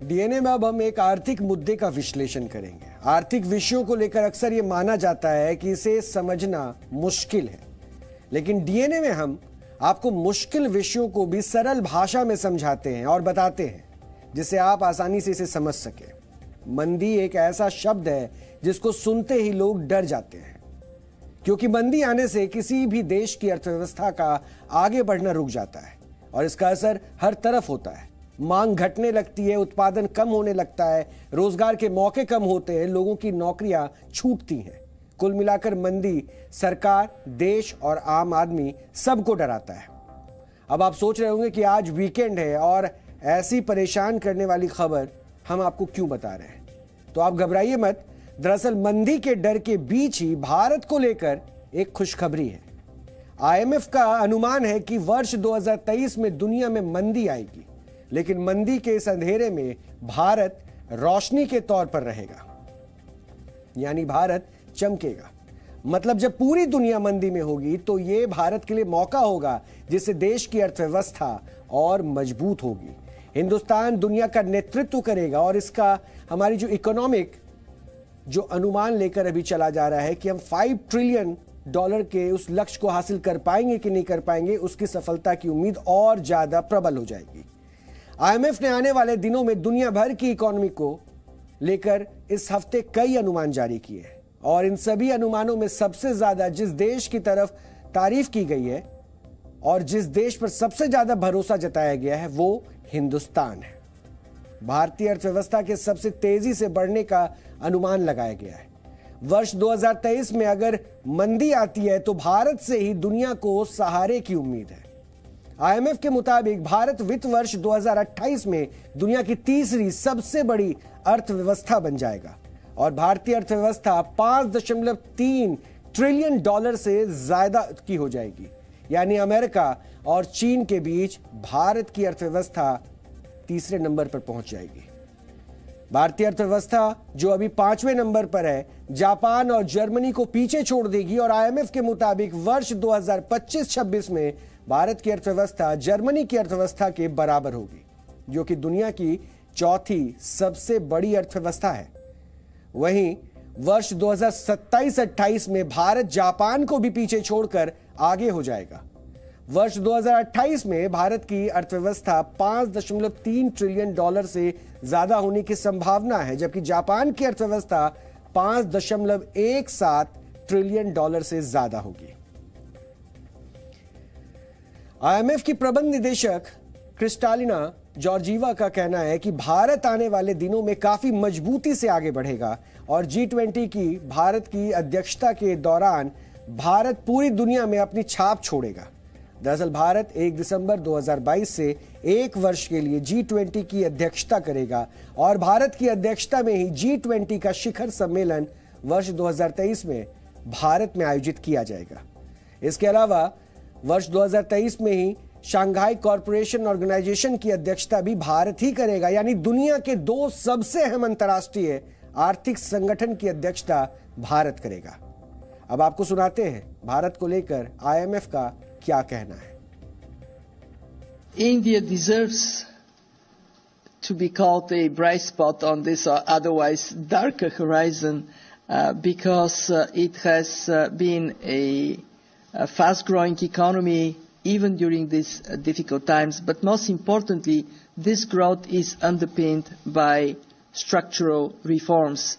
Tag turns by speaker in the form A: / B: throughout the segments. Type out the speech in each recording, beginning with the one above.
A: DNA में अब हम एक आर्थिक मुद्दे का विश्लेषण करेंगे। आर्थिक विषयों को लेकर अक्सर ये माना जाता है कि इसे समझना मुश्किल है, लेकिन डीएनए में हम आपको मुश्किल विषयों को भी सरल भाषा में समझाते हैं और बताते हैं जिससे आप आसानी से इसे समझ सके। मंदी एक ऐसा शब्द है जिसको सुनते ही लोग डर जाते हैं, क्योंकि मंदी आने से किसी भी देश की अर्थव्यवस्था का आगे बढ़ना रुक जाता है और इसका असर हर तरफ होता है। मांग घटने लगती है, उत्पादन कम होने लगता है, रोजगार के मौके कम होते हैं, लोगों की नौकरियां छूटती हैं। कुल मिलाकर मंदी सरकार, देश और आम आदमी सबको डराता है। अब आप सोच रहे होंगे कि आज वीकेंड है और ऐसी परेशान करने वाली खबर हम आपको क्यों बता रहे हैं, तो आप घबराइए मत। दरअसल मंदी के डर के बीच ही भारत को लेकर एक खुशखबरी है। आईएमएफ का अनुमान है कि वर्ष 2023 में दुनिया में मंदी आएगी, लेकिन मंदी के इस अंधेरे में भारत रोशनी के तौर पर रहेगा, यानी भारत चमकेगा। मतलब जब पूरी दुनिया मंदी में होगी तो यह भारत के लिए मौका होगा जिससे देश की अर्थव्यवस्था और मजबूत होगी। हिंदुस्तान दुनिया का नेतृत्व करेगा और इसका हमारी जो इकोनॉमिक जो अनुमान लेकर अभी चला जा रहा है कि हम $5 ट्रिलियन के उस लक्ष्य को हासिल कर पाएंगे कि नहीं कर पाएंगे, उसकी सफलता की उम्मीद और ज्यादा प्रबल हो जाएगी। आईएमएफ ने आने वाले दिनों में दुनिया भर की इकोनॉमी को लेकर इस हफ्ते कई अनुमान जारी किए हैं और इन सभी अनुमानों में सबसे ज्यादा जिस देश की तरफ तारीफ की गई है और जिस देश पर सबसे ज्यादा भरोसा जताया गया है वो हिंदुस्तान है। भारतीय अर्थव्यवस्था के सबसे तेजी से बढ़ने का अनुमान लगाया गया है। वर्ष 2023 में अगर मंदी आती है तो भारत से ही दुनिया को सहारे की उम्मीद है। आईएमएफ के मुताबिक भारत वित्त वर्ष 2028 में दुनिया की तीसरी सबसे बड़ी अर्थव्यवस्था बन जाएगा और भारतीय अर्थव्यवस्था $5.3 ट्रिलियन से ज्यादा की हो जाएगी, यानी अमेरिका और चीन के बीच भारत की अर्थव्यवस्था तीसरे नंबर पर पहुंच जाएगी। भारतीय अर्थव्यवस्था जो अभी 5वें नंबर पर है, जापान और जर्मनी को पीछे छोड़ देगी और आईएमएफ के मुताबिक वर्ष 2025-26 में भारत की अर्थव्यवस्था जर्मनी की अर्थव्यवस्था के बराबर होगी, जो कि दुनिया की चौथी सबसे बड़ी अर्थव्यवस्था है। वहीं वर्ष 2027-28 में भारत जापान को भी पीछे छोड़कर आगे हो जाएगा। वर्ष 2028 में भारत की अर्थव्यवस्था $5.3 ट्रिलियन से ज्यादा होने की संभावना है, जबकि जापान की अर्थव्यवस्था $5.17 ट्रिलियन से ज्यादा होगी। आईएमएफ की प्रबंध निदेशक क्रिस्टालिना जॉर्जीवा का कहना है कि भारत आने वाले दिनों में काफी मजबूती से आगे बढ़ेगा और G20 की भारत की अध्यक्षता के दौरान भारत पूरी दुनिया में अपनी छाप छोड़ेगा। दरअसल भारत 1 दिसंबर 2022 से एक वर्ष के लिए G20 की अध्यक्षता करेगा और भारत की अध्यक्षता में ही G20 का शिखर सम्मेलन वर्ष 2023 में भारत में आयोजित किया जाएगा। इसके अलावा वर्ष 2023 में ही शंघाई कॉरपोरेशन ऑर्गेनाइजेशन की अध्यक्षता भी भारत ही करेगा, यानी दुनिया के 2 सबसे अहम अंतर्राष्ट्रीय आर्थिक संगठन की अध्यक्षता भारत करेगा। अब आपको सुनाते हैं भारत को लेकर आईएमएफ का क्या कहना है।
B: India deserves to be called a bright spot on this otherwise darker horizon because it has been a fast-growing economy even during these difficult times. But most importantly, this growth is underpinned by structural reforms.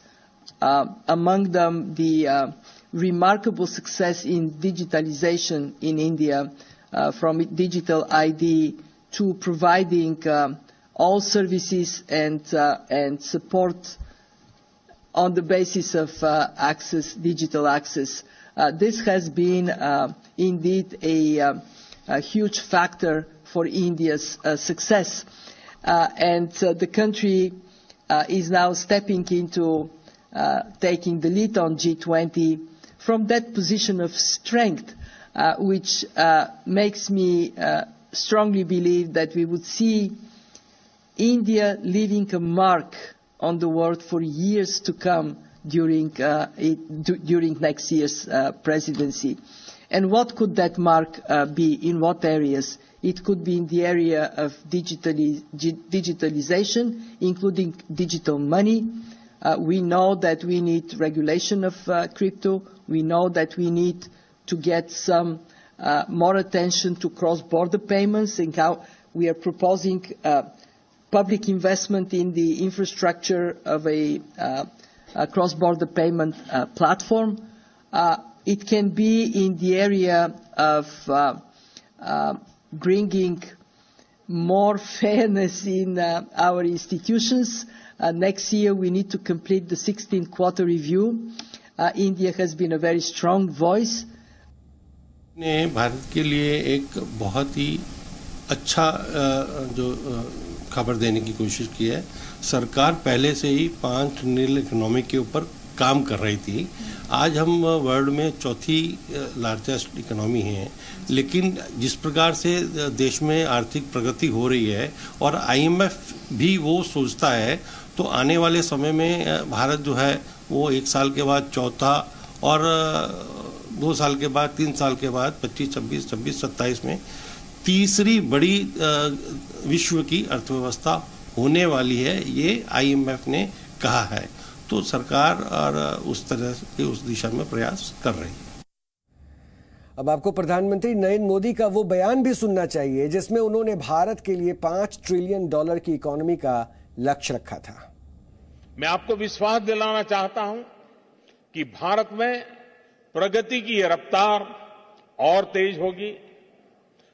B: Among them, the remarkable success in digitalization in India, from digital ID to providing all services and support on the basis of digital access. This has been indeed a huge factor for India's success. And the country is now stepping into taking the lead on G20 from that position of strength, which makes me strongly believe that we would see India leaving a mark on the world for years to come during next year's presidency. And what could that mark be? In what areas? It could be in the area of digitalization, including digital money. We know that we need regulation of crypto. We know that we need to get some more attention to cross-border payments, and how we are proposing public investment in the infrastructure of a cross-border payment platform. It can be in the area of bringing more fairness in our institutions. Next year we need to complete the 16th quarter review. India has been a very strong voice.
C: ने भारत के लिए एक बहुत ही अच्छा जो खबर देने की कोशिश की है। सरकार पहले से ही 5 ट्रिलियन इकोनॉमी के ऊपर काम कर रही थी। आज हम वर्ल्ड में चौथी लार्जेस्ट इकोनॉमी है, लेकिन जिस प्रकार से देश में आर्थिक प्रगति हो रही है और आईएमएफ भी वो सोचता है, तो आने वाले समय में भारत जो है वो 1 साल के बाद चौथा और 2 साल के बाद 3 साल के बाद 25, 26, 26, 27 में तीसरी बड़ी विश्व की अर्थव्यवस्था होने वाली है, ये आईएमएफ ने कहा है। तो सरकार और उस तरह के उस दिशा में प्रयास कर रही है।
A: अब आपको प्रधानमंत्री नरेंद्र मोदी का वो बयान भी सुनना चाहिए जिसमें उन्होंने भारत के लिए $5 ट्रिलियन की इकोनॉमी का लक्ष्य रखा था।
D: मैं आपको विश्वास दिलाना चाहता हूं कि भारत में प्रगति की रफ्तार और तेज होगी।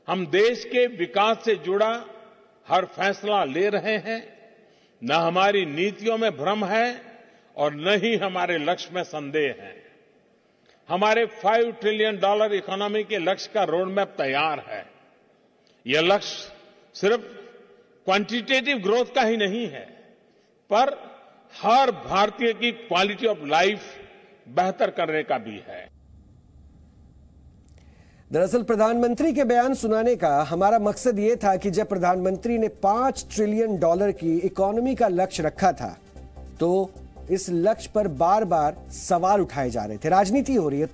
D: हम देश के विकास से जुड़ा हर फैसला ले रहे हैं। न हमारी नीतियों में भ्रम है और न ही हमारे लक्ष्य में संदेह है। हमारे $5 ट्रिलियन इकोनॉमी के लक्ष्य का रोड मैप तैयार है। यह लक्ष्य सिर्फ क्वांटिटेटिव ग्रोथ का ही नहीं है, पर हर भारतीय की क्वालिटी ऑफ लाइफ बेहतर करने का भी है।
A: दरअसल प्रधानमंत्री के बयान सुनाने का हमारा मकसद ये था कि जब प्रधानमंत्री ने $5 ट्रिलियन की इकोनॉमी का लक्ष्य रखा था, तो इस लक्ष्य पर बार बार सवाल उठाए जा रहे थे, राजनीति हो रही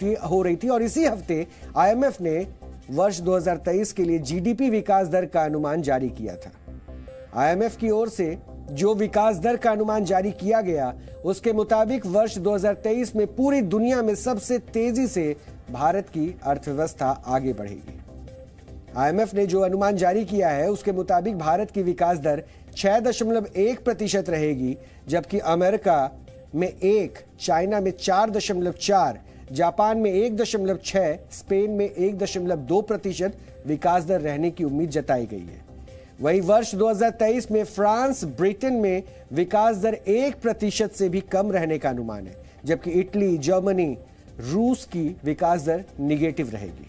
A: थी। और इसी हफ्ते आईएमएफ ने वर्ष 2023 के लिए जीडीपी विकास दर का अनुमान जारी किया था। आईएमएफ की ओर से जो विकास दर का अनुमान जारी किया गया, उसके मुताबिक वर्ष 2023 में पूरी दुनिया में सबसे तेजी से भारत की अर्थव्यवस्था आगे बढ़ेगी। आईएमएफ ने जो अनुमान जारी किया है, उसके मुताबिक भारत की विकास दर 6.1% रहेगी, जबकि अमेरिका में 1, चाइना में 4.4, जापान में 1.6, स्पेन में 1.2% विकास दर रहने की उम्मीद जताई गई है। वहीं वर्ष 2023 में फ्रांस, ब्रिटेन में विकास दर 1% से भी कम रहने का अनुमान है, जबकि इटली, जर्मनी, रूस की विकास दर निगेटिव रहेगी।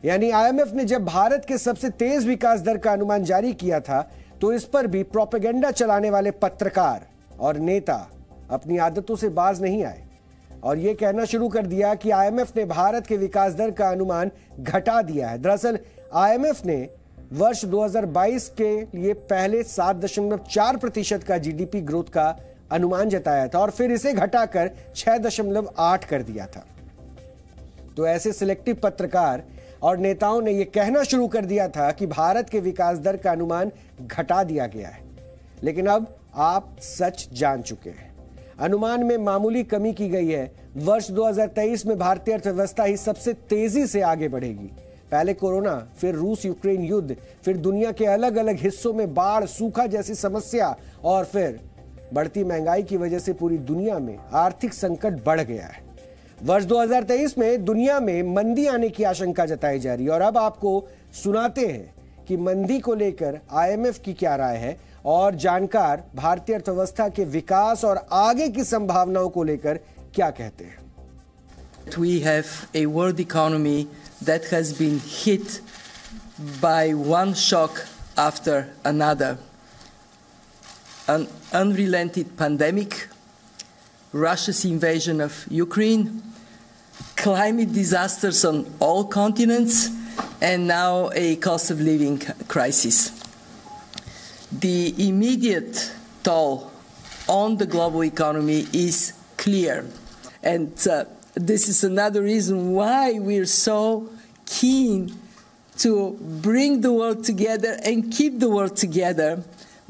A: यानी आईएमएफ ने जब भारत के सबसे तेज विकास दर का अनुमान जारी किया था, तो इस पर भी प्रोपेगेंडा चलाने वाले पत्रकार और नेता अपनी आदतों से बाज नहीं आए और यह कहना शुरू कर दिया कि आईएमएफ ने भारत के विकास दर का अनुमान घटा दिया है। दरअसल आईएमएफ ने वर्ष 2022 के लिए पहले 7.4% का जीडीपी ग्रोथ का अनुमान जताया था और फिर इसे घटाकर 6.8 कर दिया था। तो ऐसे सिलेक्टिव पत्रकार और नेताओं ने यह कहना शुरू कर दिया था कि भारत के विकास दर का अनुमान घटा दिया गया है, लेकिन अब आप सच जान चुके हैं। अनुमान में मामूली कमी की गई है। वर्ष 2023 में भारतीय अर्थव्यवस्था ही सबसे तेजी से आगे बढ़ेगी। पहले कोरोना, फिर रूस यूक्रेन युद्ध, फिर दुनिया के अलग अलग हिस्सों में बाढ़, सूखा जैसी समस्या और फिर बढ़ती महंगाई की वजह से पूरी दुनिया में आर्थिक संकट बढ़ गया है। वर्ष 2023 में दुनिया में मंदी आने की आशंका जताई जा रही है और अब आपको सुनाते हैं कि मंदी को लेकर आईएमएफ की क्या राय है और जानकार भारतीय अर्थव्यवस्था के विकास और आगे की संभावनाओं को लेकर क्या कहते हैं।
B: We have a world economy that has been hit by one shock after another. An unrelenting pandemic, Russia's invasion of Ukraine, climate disasters on all continents, and now a cost of living crisis. The immediate toll on the global economy is clear, and this is another reason why we're so keen to bring the world together and keep the world together,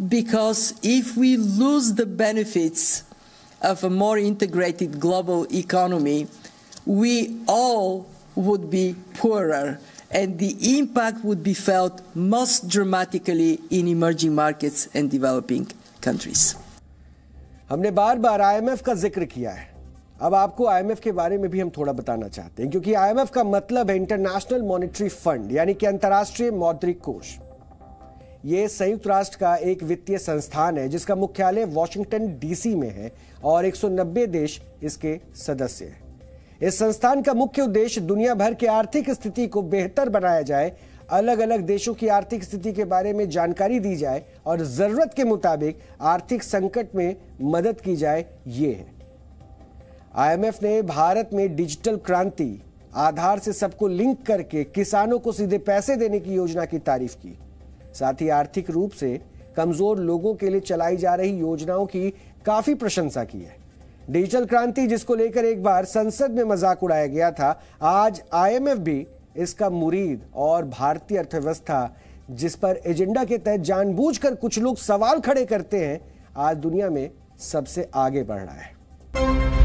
B: because if we lose the benefits of a more integrated global economy, we all would be poorer, and the impact would be felt most dramatically in emerging markets and developing countries.
A: हमने बार बार IMF का जिक्र किया है, अब आपको IMF के बारे में भी हम थोड़ा बताना चाहते हैं, क्योंकि IMF का मतलब है इंटरनेशनल मॉनेटरी फंड, यानी कि अंतर्राष्ट्रीय मौद्रिक कोष। ये संयुक्त राष्ट्र का एक वित्तीय संस्थान है जिसका मुख्यालय वॉशिंगटन DC में है और 190 देश इसके सदस्य हैं। इस संस्थान का मुख्य उद्देश्य दुनिया भर की आर्थिक स्थिति को बेहतर बनाया जाए, अलग अलग देशों की आर्थिक स्थिति के बारे में जानकारी दी जाए और जरूरत के मुताबिक आर्थिक संकट में मदद की जाए, ये है। IMF ने भारत में डिजिटल क्रांति, आधार से सबको लिंक करके किसानों को सीधे पैसे देने की योजना की तारीफ की। साथ ही आर्थिक रूप से कमजोर लोगों के लिए चलाई जा रही योजनाओं की काफी प्रशंसा की है। डिजिटल क्रांति, जिसको लेकर एक बार संसद में मजाक उड़ाया गया था, आज IMF भी इसका मुरीद और भारतीय अर्थव्यवस्था, जिस पर एजेंडा के तहत जानबूझकर कुछ लोग सवाल खड़े करते हैं, आज दुनिया में सबसे आगे बढ़ रहा है।